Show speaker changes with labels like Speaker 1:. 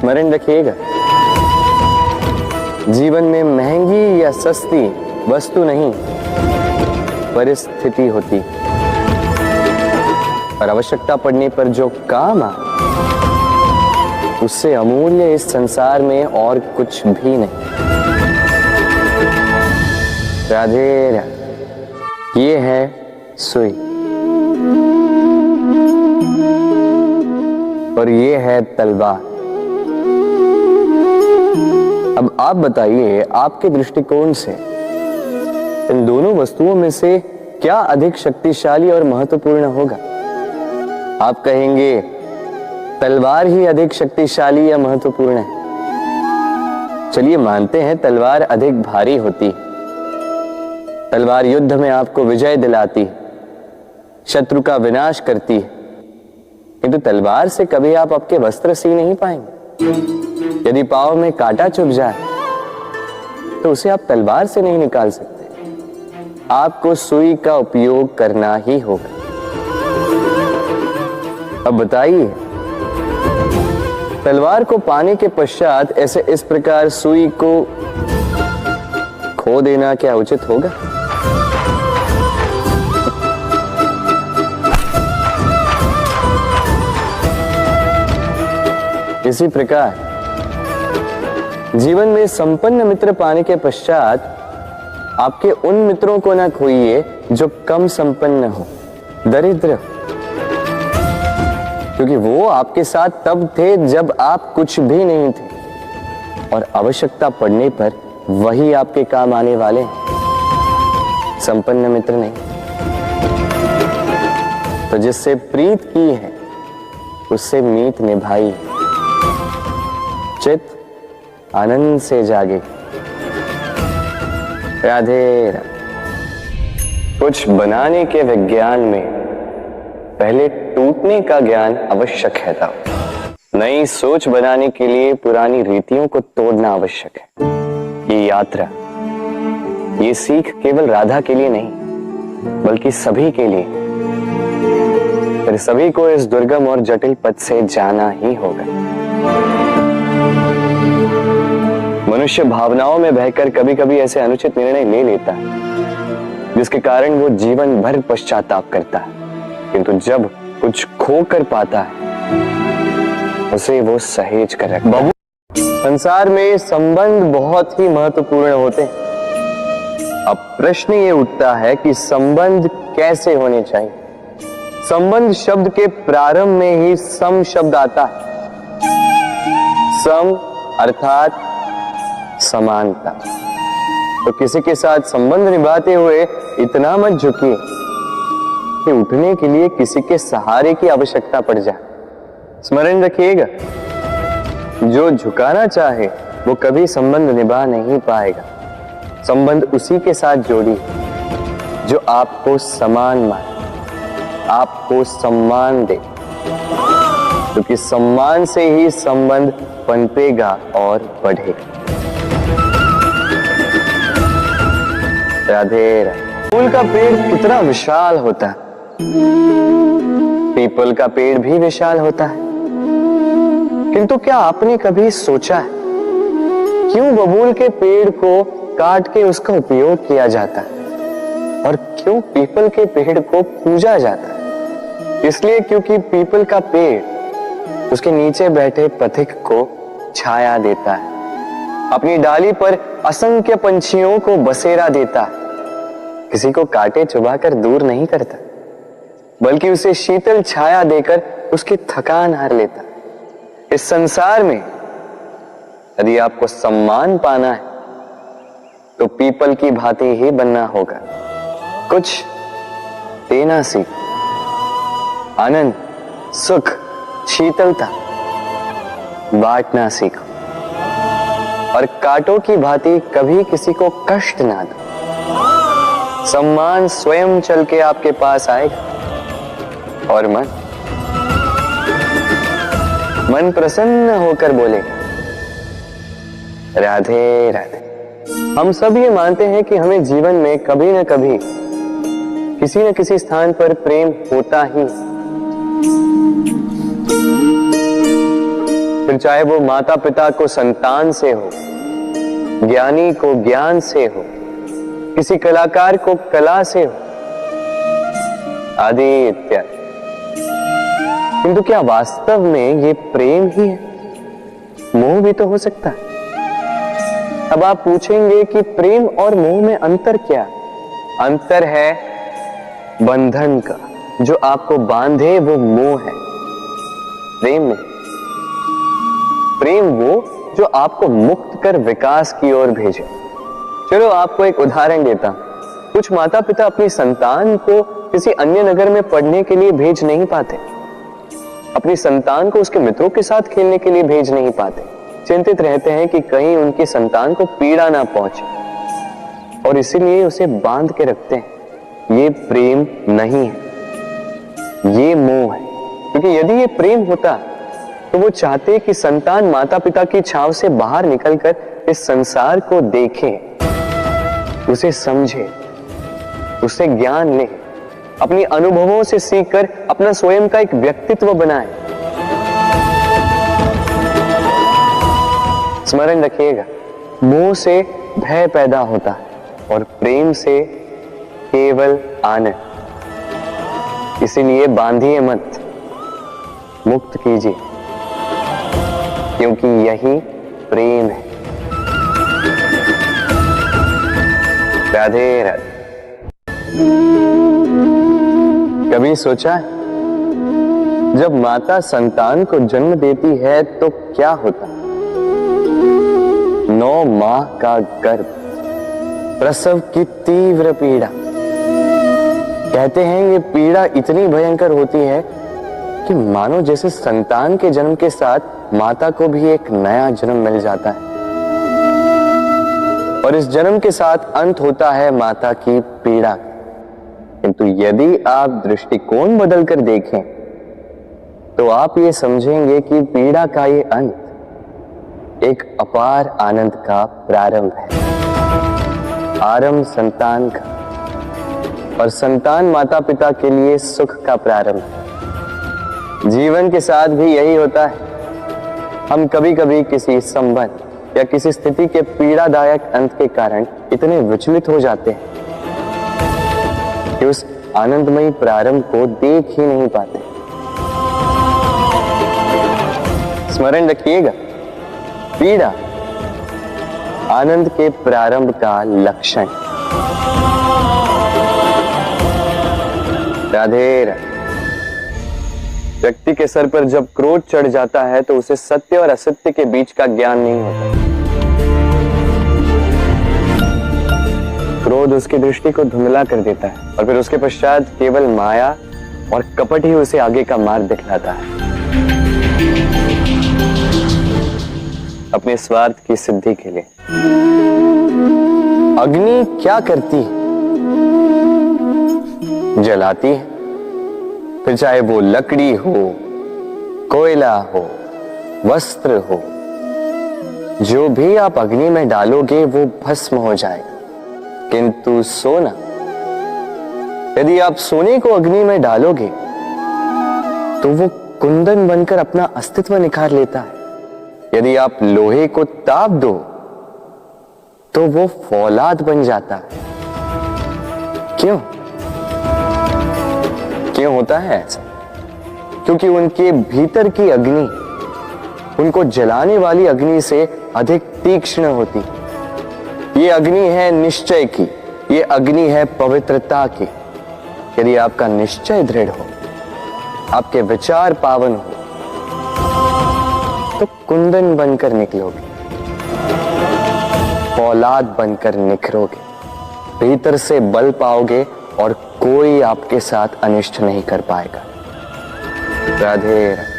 Speaker 1: स्मरण रखिएगा, जीवन में महंगी या सस्ती वस्तु नहीं, परिस्थिति होती, और आवश्यकता पड़ने पर जो काम आए उससे अमूल्य इस संसार में और कुछ भी नहीं। राधे राधे। ये है सुई और ये है तलवार। अब आप बताइए, आपके दृष्टिकोण से इन दोनों वस्तुओं में से क्या अधिक शक्तिशाली और महत्वपूर्ण होगा? आप कहेंगे तलवार ही अधिक शक्तिशाली या महत्वपूर्ण है। चलिए मानते हैं तलवार अधिक भारी होती है। तलवार युद्ध में आपको विजय दिलाती है, शत्रु का विनाश करती है, किंतु तलवार से कभी आप आपके वस्त्र सी नहीं पाएंगे। यदि पांव में कांटा चुभ जाए तो उसे आप तलवार से नहीं निकाल सकते, आपको सुई का उपयोग करना ही होगा। अब बताइए, तलवार को पाने के पश्चात ऐसे इस प्रकार सुई को खो देना क्या उचित होगा? इसी प्रकार जीवन में संपन्न मित्र पाने के पश्चात आपके उन मित्रों को ना खोइए जो कम संपन्न हो, दरिद्र, क्योंकि वो आपके साथ तब थे जब आप कुछ भी नहीं थे, और आवश्यकता पड़ने पर वही आपके काम आने वाले हैं, संपन्न मित्र नहीं। तो जिससे प्रीत की है उससे मीत निभाई, चित आनंद से जागे। राधे राधे। कुछ बनाने के विज्ञान में पहले टूटने का ज्ञान आवश्यक है था। नई सोच बनाने के लिए पुरानी रीतियों को तोड़ना आवश्यक है। ये यात्रा, ये सीख केवल राधा के लिए नहीं बल्कि सभी के लिए, फिर सभी को इस दुर्गम और जटिल पथ से जाना ही होगा। मनुष्य भावनाओं में बहकर कभी कभी ऐसे अनुचित निर्णय ले लेता है जिसके कारण वो जीवन भर पश्चाताप करता है, किंतु जब कुछ खो कर पाता है उसे वो सहेज कर रखता है। संसार में संबंध बहुत ही महत्वपूर्ण होते हैं। अब प्रश्न ये उठता है कि संबंध कैसे होने चाहिए। संबंध शब्द के प्रारंभ में ही सम शब्द आता है। सम अर्थात समानता। तो किसी के साथ संबंध निभाते हुए इतना मत झुकिए कि उठने के लिए किसी के सहारे की आवश्यकता पड़ जाए। स्मरण रखिएगा, जो झुकाना चाहे वो कभी संबंध निभा नहीं पाएगा। संबंध उसी के साथ जोड़ी जो आपको समान माने, आपको सम्मान दे, क्योंकि सम्मान से ही संबंध पनपेगा और बढ़ेगा। राधे राधे। फूल का पेड़ कितना विशाल होता है, पीपल का पेड़ भी विशाल होता है, किंतु क्या आपने कभी सोचा है क्यों बबूल के पेड़ को काट के उसका उपयोग किया जाता है और क्यों पीपल के पेड़ को पूजा जाता है? इसलिए क्योंकि पीपल का पेड़ उसके नीचे बैठे पथिक को छाया देता है, अपनी डाली पर असंख्य पंछियों को बसेरा देता है, किसी को काटे चुभाकर दूर नहीं करता बल्कि उसे शीतल छाया देकर उसकी थकान हार लेता। इस संसार में यदि आपको सम्मान पाना है तो पीपल की भांति ही बनना होगा। कुछ देना सीखो, आनंद, सुख, शीतलता बांटना सीखो, और कांटों की भांति कभी किसी को कष्ट ना दो। सम्मान स्वयं चल के आपके पास आएगा, और मन प्रसन्न होकर बोलेगा राधे राधे। हम सब ये मानते हैं कि हमें जीवन में कभी न कभी किसी न किसी स्थान पर प्रेम होता ही, फिर चाहे वो माता पिता को संतान से हो, ज्ञानी को ज्ञान से हो, किसी कलाकार को कला से हो, आदि इत्यादि। किंतु क्या वास्तव में ये प्रेम ही है? मोह भी तो हो सकता है। अब आप पूछेंगे कि प्रेम और मोह में अंतर क्या? अंतर है बंधन का, जो आपको बांधे वो मोह है, प्रेम नहीं। प्रेम वो जो आपको मुक्त कर विकास की ओर भेजे। चलो आपको एक उदाहरण देता हूं। कुछ माता पिता अपनी संतान को किसी अन्य नगर में पढ़ने के लिए भेज नहीं पाते, अपनी संतान को उसके मित्रों के साथ खेलने के लिए भेज नहीं पाते, चिंतित रहते हैं कि कहीं उनकी संतान को पीड़ा ना पहुंचे, और इसीलिए उसे बांध के रखते हैं। ये प्रेम नहीं है, ये मोह है। क्योंकि यदि ये प्रेम होता तो वो चाहते कि संतान माता पिता की छांव से बाहर निकलकर इस संसार को देखे, उसे समझे, उससे ज्ञान ले, अपनी अनुभवों से सीखकर अपना स्वयं का एक व्यक्तित्व बनाए। स्मरण रखिएगा, मोह से भय पैदा होता है और प्रेम से केवल आनंद। इसीलिए बांधिए मत, मुक्त कीजिए, क्योंकि यही प्रेम है। राधे राधे। कभी सोचा है जब माता संतान को जन्म देती है तो क्या होता? 9 माह का गर्भ, प्रसव की तीव्र पीड़ा। कहते हैं ये पीड़ा इतनी भयंकर होती है कि मानो जैसे संतान के जन्म के साथ माता को भी एक नया जन्म मिल जाता है, और इस जन्म के साथ अंत होता है माता की पीड़ा। किंतु यदि आप दृष्टिकोण बदलकर देखें तो आप ये समझेंगे कि पीड़ा का ये अंत एक अपार आनंद का प्रारंभ है। आरंभ संतान का, और संतान माता पिता के लिए सुख का प्रारंभ है। जीवन के साथ भी यही होता है। हम कभी कभी किसी संबंध या किसी स्थिति के पीड़ादायक अंत के कारण इतने विचलित हो जाते हैं कि उस आनंदमयी प्रारंभ को देख ही नहीं पाते। स्मरण रखिएगा, पीड़ा आनंद के प्रारंभ का लक्षण। राधे राधे। व्यक्ति के सर पर जब क्रोध चढ़ जाता है तो उसे सत्य और असत्य के बीच का ज्ञान नहीं होता। क्रोध उसकी दृष्टि को धुंधला कर देता है और फिर उसके पश्चात केवल माया और कपट ही उसे आगे का मार्ग दिखलाता है, अपने स्वार्थ की सिद्धि के लिए। अग्नि क्या करती है? जलाती है। फिर चाहे वो लकड़ी हो, कोयला हो, वस्त्र हो, जो भी आप अग्नि में डालोगे वो भस्म हो जाएगा। किंतु सोना, यदि आप सोने को अग्नि में डालोगे तो वो कुंदन बनकर अपना अस्तित्व निखार लेता है। यदि आप लोहे को ताप दो तो वो फौलाद बन जाता है। क्यों क्यों होता है ऐसा? क्योंकि उनके भीतर की अग्नि उनको जलाने वाली अग्नि से अधिक तीक्ष्ण होती। ये अग्नि है निश्चय की, ये अग्नि है पवित्रता की। यदि आपका निश्चय दृढ़ हो, आपके विचार पावन हो, तो कुंदन बनकर निकलोगे, फौलाद बनकर निखरोगे, भीतर से बल पाओगे और कोई आपके साथ अनिष्ट नहीं कर पाएगा। राधे राधे।